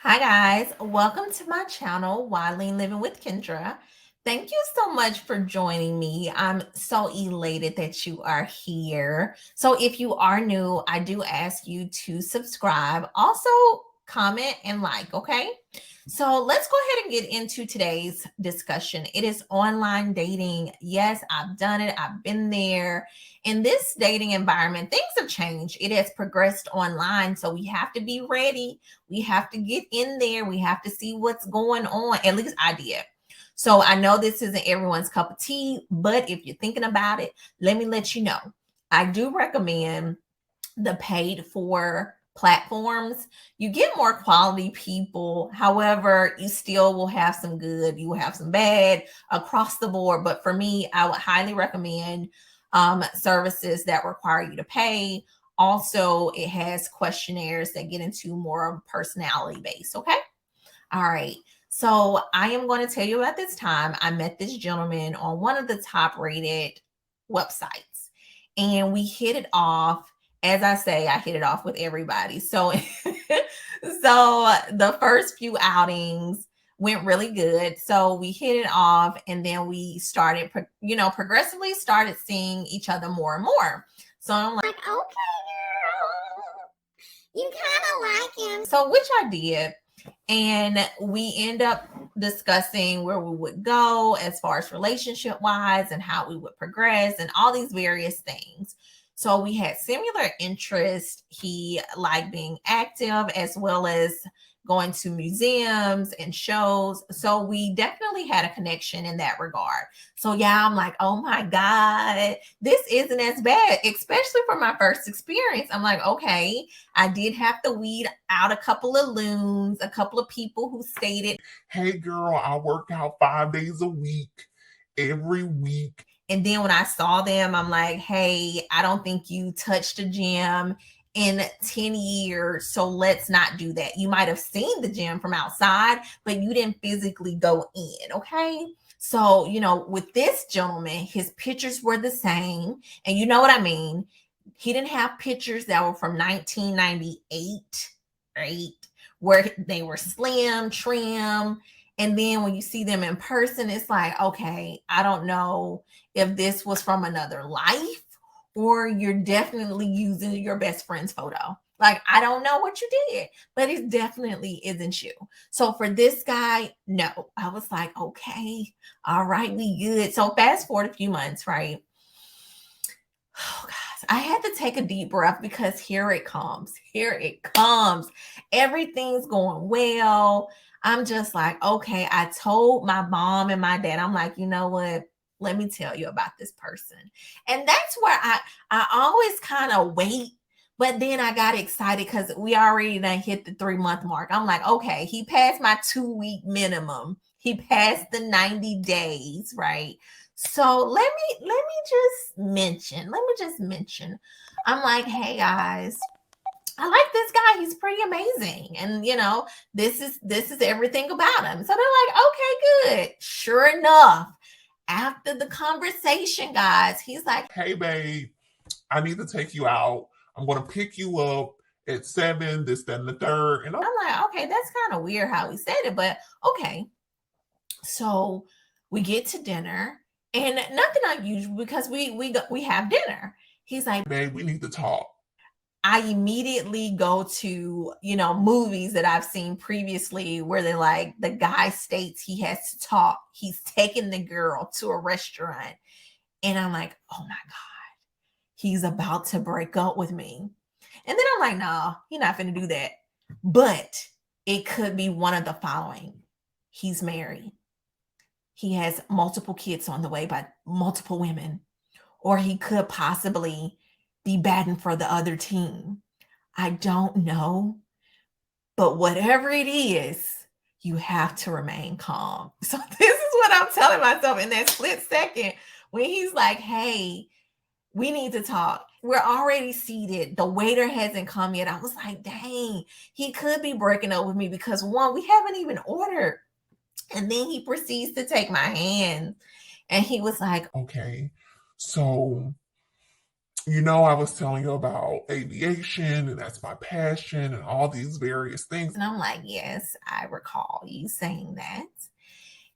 Hi guys, welcome to my channel, Wildly Living with Kendra. Thank you so much for joining me. I'm so elated that you are here. So if you are new, I do ask you to subscribe. Also, comment and like, okay? So let's go ahead and get into today's discussion. It is online dating. Yes, I've done it. I've been there. In this dating environment, things have changed. It has progressed online, so we have to be ready. We have to get in there. We have to see what's going on. At least I did. So I know this isn't everyone's cup of tea, but if you're thinking about it, let me let you know. I do recommend the paid for platforms. You get more quality people. However, you still will have some good, you will have some bad across the board. But for me, I would highly recommend services that require you to pay. Also, it has questionnaires that get into more personality based. Okay. All right. So I am going to tell you about this time. I met this gentleman on one of the top rated websites and we hit it off. As I say, I hit it off with everybody. So so the first few outings went really good. So we hit it off and then we started progressively started seeing each other more and more. So I'm like, okay, girl, you kind of like him. So which I did. And we end up discussing where we would go as far as relationship wise and how we would progress and all these various things. So we had similar interests. He liked being active as well as going to museums and shows. So we definitely had a connection in that regard. So yeah, I'm like, oh my God, this isn't as bad, especially for my first experience. I'm like, okay, I did have to weed out a couple of loons, a couple of people who stated, hey girl, I work out 5 days a week, every week. and then when I saw them, I'm like, hey, I don't think you touched a gym in 10 years. So let's not do that. You might have seen the gym from outside, but you didn't physically go in. Okay. So, with this gentleman, his pictures were the same. And you know what I mean? He didn't have pictures that were from 1998, right? Where they were slim, trim. And then when you see them in person, it's like, okay, I don't know if this was from another life or you're definitely using your best friend's photo. Like, I don't know what you did, but it definitely isn't you. So for this guy, no, I was like, okay, all right, we good. So fast forward a few months, right? Oh gosh, I had to take a deep breath because here it comes. Here it comes. Everything's going well. I'm just like, okay, I told my mom and my dad, I'm like, you know what? Let me tell you about this person. And that's where I always kind of wait, but then I got excited because we already done hit the 3 month mark. I'm like, okay, he passed my 2 week minimum. He passed the 90 days, right? So let me just mention. I'm like, hey guys, I like this guy. He's pretty amazing. And this is everything about him. So they're like, okay, good. Sure enough, after the conversation, guys, he's like, Hey babe, I need to take you out. I'm gonna pick you up at 7, this, then the third. And I'm I'm like, okay, that's kind of weird how he said it, but okay. So we get to dinner and nothing unusual because we have dinner. He's like, babe, we need to talk. I immediately go to, movies that I've seen previously where they're like, the guy states he has to talk. He's taking the girl to a restaurant. And I'm like, oh my God, he's about to break up with me. And then I'm like, no, he's not going to do that. But it could be one of the following. He's married. He has multiple kids on the way by multiple women. Or he could possibly be batting for the other team. I don't know. But whatever it is, you have to remain calm. So this is what I'm telling myself in that split second when he's like, hey, we need to talk. We're already seated. The waiter hasn't come yet. I was like, dang, he could be breaking up with me because one, we haven't even ordered. And then he proceeds to take my hand. And he was like, Okay, so I was telling you about aviation, and that's my passion, and all these various things. And I'm like, yes, I recall you saying that.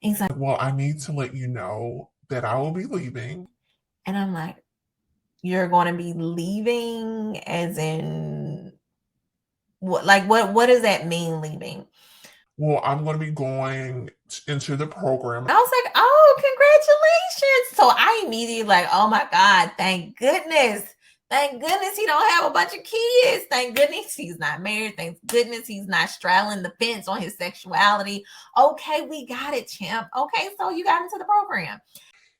And he's like, Well, I need to let you know that I will be leaving. and I'm like, you're going to be leaving as in what? Like, what does that mean, leaving? Well, I'm going to be going into the program. I was like, oh, congratulations. So I immediately like, oh my God, thank goodness. Thank goodness he don't have a bunch of kids. Thank goodness he's not married. Thank goodness he's not straddling the fence on his sexuality. Okay, we got it, champ. Okay, so you got into the program.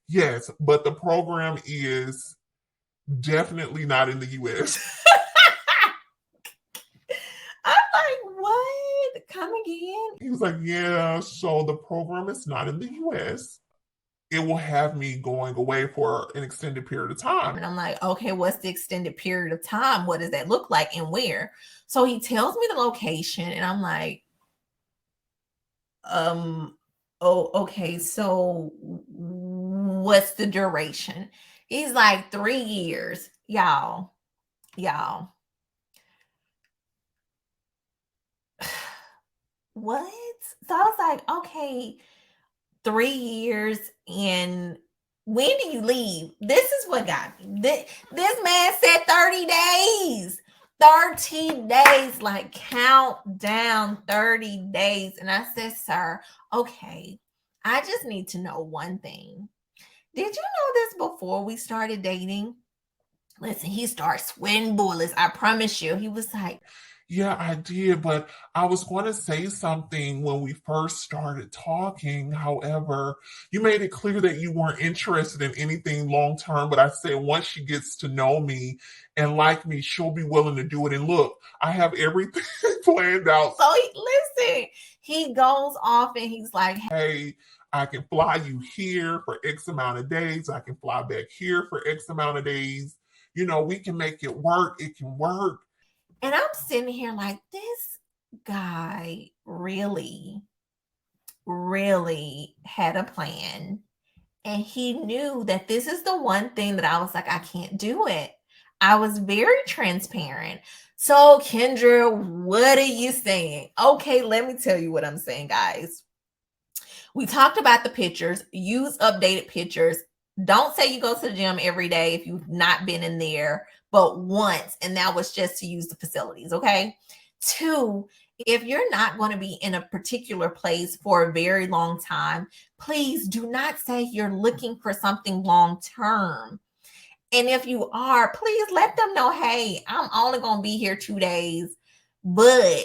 Yes, but the program is definitely not in the US. I'm like, what? Come again? He was like, yeah, so the program is not in the US. It will have me going away for an extended period of time. And I'm like, okay, what's the extended period of time? What does that look like and where? So he tells me the location, and I'm like, oh, okay, so what's the duration? He's like 3 years. Y'all. What? So I was like, okay, 3 years, and when do you leave? This is what got me. This man said 30 days. 30 days, like count down 30 days. And I said, sir, okay, I just need to know one thing. Did you know this before we started dating? Listen, he starts sweating bullets. I promise you. He was like, yeah, I did, but I was going to say something when we first started talking. However, you made it clear that you weren't interested in anything long term. But I said once she gets to know me and like me, she'll be willing to do it. And look, I have everything planned out. So listen, he goes off and he's like, hey, I can fly you here for X amount of days. I can fly back here for X amount of days. We can make it work. It can work. And I'm sitting here like, this guy really, really had a plan. And he knew that this is the one thing that I was like, I can't do it. I was very transparent. So, Kendra, what are you saying? Okay, let me tell you what I'm saying, guys. We talked about the pictures. Use updated pictures. Don't say you go to the gym every day if you've not been in there, but once, and that was just to use the facilities, okay? 2, if you're not going to be in a particular place for a very long time, please do not say you're looking for something long term. And if you are, please let them know, hey, I'm only going to be here 2 days, but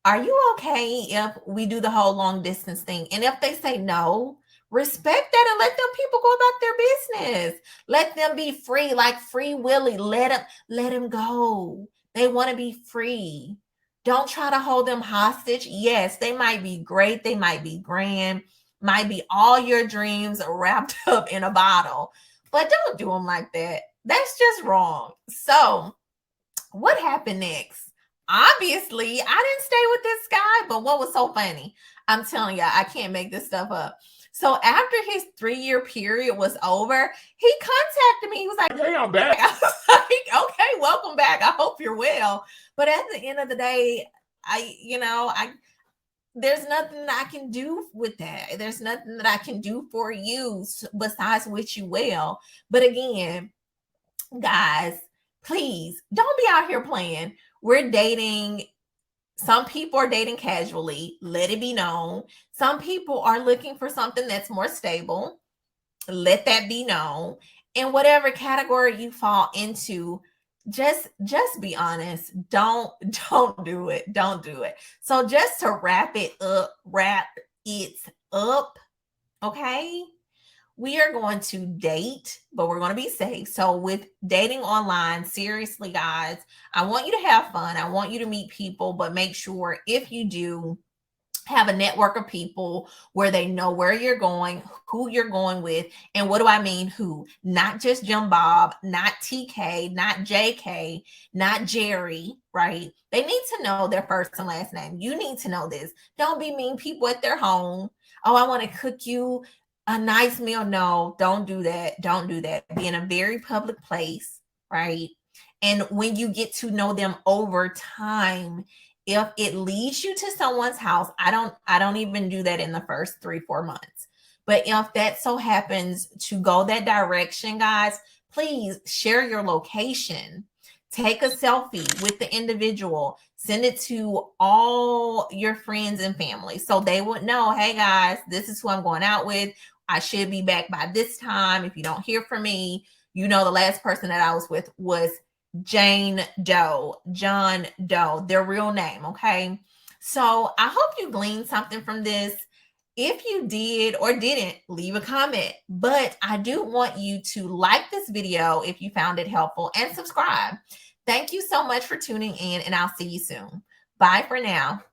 are you okay if we do the whole long distance thing? And if they say no, respect that and let them people go about their business. Let them be free, like Free Willy. Let them go. They want to be free. Don't try to hold them hostage. Yes, they might be great. They might be grand. Might be all your dreams wrapped up in a bottle. But don't do them like that. That's just wrong. So, what happened next? Obviously, I didn't stay with this guy, but what was so funny? I'm telling you, I can't make this stuff up. So after his 3-year period was over, he contacted me. He was like, hey, I'm back. I was like, okay, welcome back. I hope you're well. But at the end of the day, there's nothing that I can do with that. There's nothing that I can do for you besides wish you well. But again, guys, please don't be out here playing. We're dating. Some people are dating casually. Let it be known. Some people are looking for something that's more stable. Let that be known. In whatever category you fall into, just be honest. Don't do it. Don't do it. So just to wrap it up, okay? We are going to date, but we're going to be safe. So with dating online, seriously, guys, I want you to have fun. I want you to meet people, but make sure if you do have a network of people where they know where you're going, who you're going with. And what do I mean who? Not just Jim Bob, not TK, not JK, not Jerry, right? They need to know their first and last name. You need to know this. Don't be mean people at their home. Oh, I want to cook you a nice meal. No, don't do that. Don't do that. Be in a very public place. right? And when you get to know them over time, if it leads you to someone's house, I don't even do that in the first 3-4 months. But if that so happens to go that direction, guys, please share your location. Take a selfie with the individual, send it to all your friends and family so they would know, hey guys, this is who I'm going out with. I should be back by this time. If you don't hear from me, you know the last person that I was with was Jane Doe, John Doe, their real name. Okay. So I hope you gleaned something from this. If you did or didn't, leave a comment. But I do want you to like this video if you found it helpful and subscribe. Thank you so much for tuning in, and I'll see you soon. Bye for now.